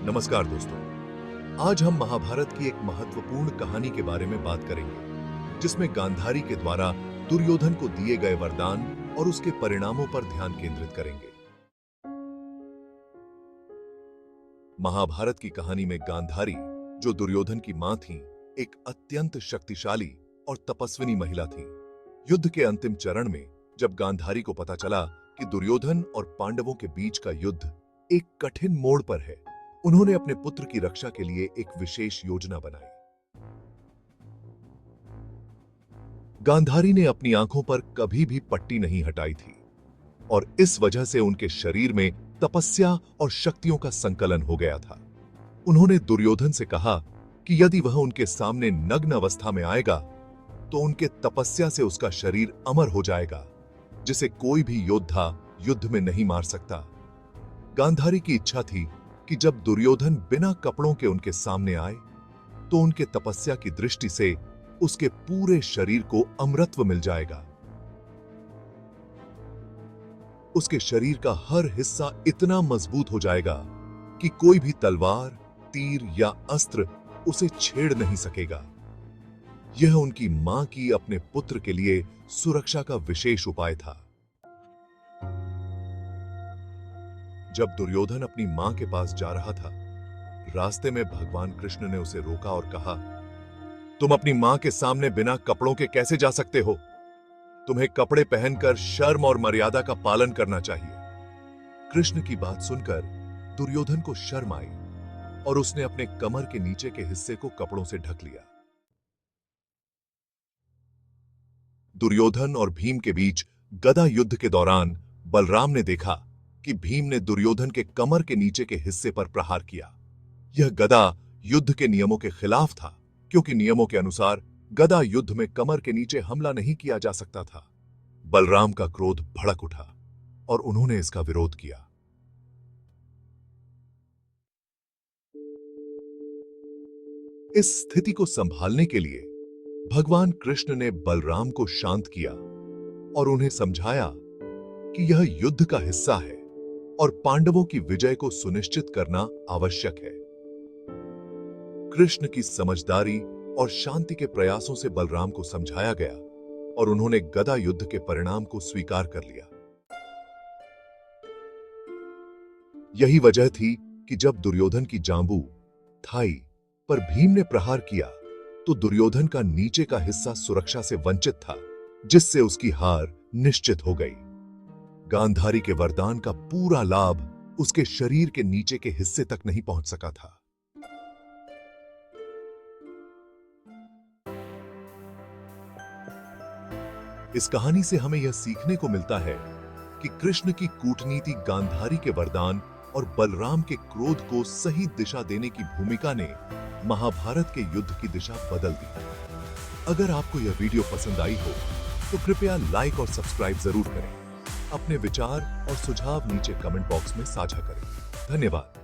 नमस्कार दोस्तों, आज हम महाभारत की एक महत्वपूर्ण कहानी के बारे में बात करेंगे, जिसमें गांधारी के द्वारा दुर्योधन को दिए गए वरदान और उसके परिणामों पर ध्यान केंद्रित करेंगे। महाभारत की कहानी में गांधारी, जो दुर्योधन की मां थी, एक अत्यंत शक्तिशाली और तपस्विनी महिला थी। युद्ध के अंतिम चरण में जब गांधारी को पता चला कि दुर्योधन और पांडवों के बीच का युद्ध एक कठिन मोड़ पर है, उन्होंने अपने पुत्र की रक्षा के लिए एक विशेष योजना बनाई। गांधारी ने अपनी आंखों पर कभी भी पट्टी नहीं हटाई थी और इस वजह से उनके शरीर में तपस्या और शक्तियों का संकलन हो गया था। उन्होंने दुर्योधन से कहा कि यदि वह उनके सामने नग्न अवस्था में आएगा तो उनके तपस्या से उसका शरीर अमर हो जाएगा, जिसे कोई भी योद्धा युद्ध में नहीं मार सकता। गांधारी की इच्छा थी कि जब दुर्योधन बिना कपड़ों के उनके सामने आए तो उनके तपस्या की दृष्टि से उसके पूरे शरीर को अमरत्व मिल जाएगा। उसके शरीर का हर हिस्सा इतना मजबूत हो जाएगा कि कोई भी तलवार, तीर या अस्त्र उसे छेड़ नहीं सकेगा। यह उनकी मां की अपने पुत्र के लिए सुरक्षा का विशेष उपाय था। जब दुर्योधन अपनी मां के पास जा रहा था, रास्ते में भगवान कृष्ण ने उसे रोका और कहा, तुम अपनी मां के सामने बिना कपड़ों के कैसे जा सकते हो? तुम्हें कपड़े पहनकर शर्म और मर्यादा का पालन करना चाहिए। कृष्ण की बात सुनकर दुर्योधन को शर्म आई और उसने अपने कमर के नीचे के हिस्से को कपड़ों से ढक लिया। दुर्योधन और भीम के बीच गदा युद्ध के दौरान बलराम ने देखा कि भीम ने दुर्योधन के कमर के नीचे के हिस्से पर प्रहार किया। यह गदा युद्ध के नियमों के खिलाफ था, क्योंकि नियमों के अनुसार गदा युद्ध में कमर के नीचे हमला नहीं किया जा सकता था। बलराम का क्रोध भड़क उठा और उन्होंने इसका विरोध किया। इस स्थिति को संभालने के लिए भगवान कृष्ण ने बलराम को शांत किया और उन्हें समझाया कि यह युद्ध का हिस्सा है और पांडवों की विजय को सुनिश्चित करना आवश्यक है। कृष्ण की समझदारी और शांति के प्रयासों से बलराम को समझाया गया और उन्होंने गदा युद्ध के परिणाम को स्वीकार कर लिया। यही वजह थी कि जब दुर्योधन की जांबू, थाई पर भीम ने प्रहार किया तो दुर्योधन का नीचे का हिस्सा सुरक्षा से वंचित था, जिससे उसकी हार निश्चित हो गई। गांधारी के वरदान का पूरा लाभ उसके शरीर के नीचे के हिस्से तक नहीं पहुंच सका था। इस कहानी से हमें यह सीखने को मिलता है कि कृष्ण की कूटनीति, गांधारी के वरदान और बलराम के क्रोध को सही दिशा देने की भूमिका ने महाभारत के युद्ध की दिशा बदल दी। अगर आपको यह वीडियो पसंद आई हो तो कृपया लाइक और सब्सक्राइब जरूर करें। अपने विचार और सुझाव नीचे कमेंट बॉक्स में साझा करें। धन्यवाद।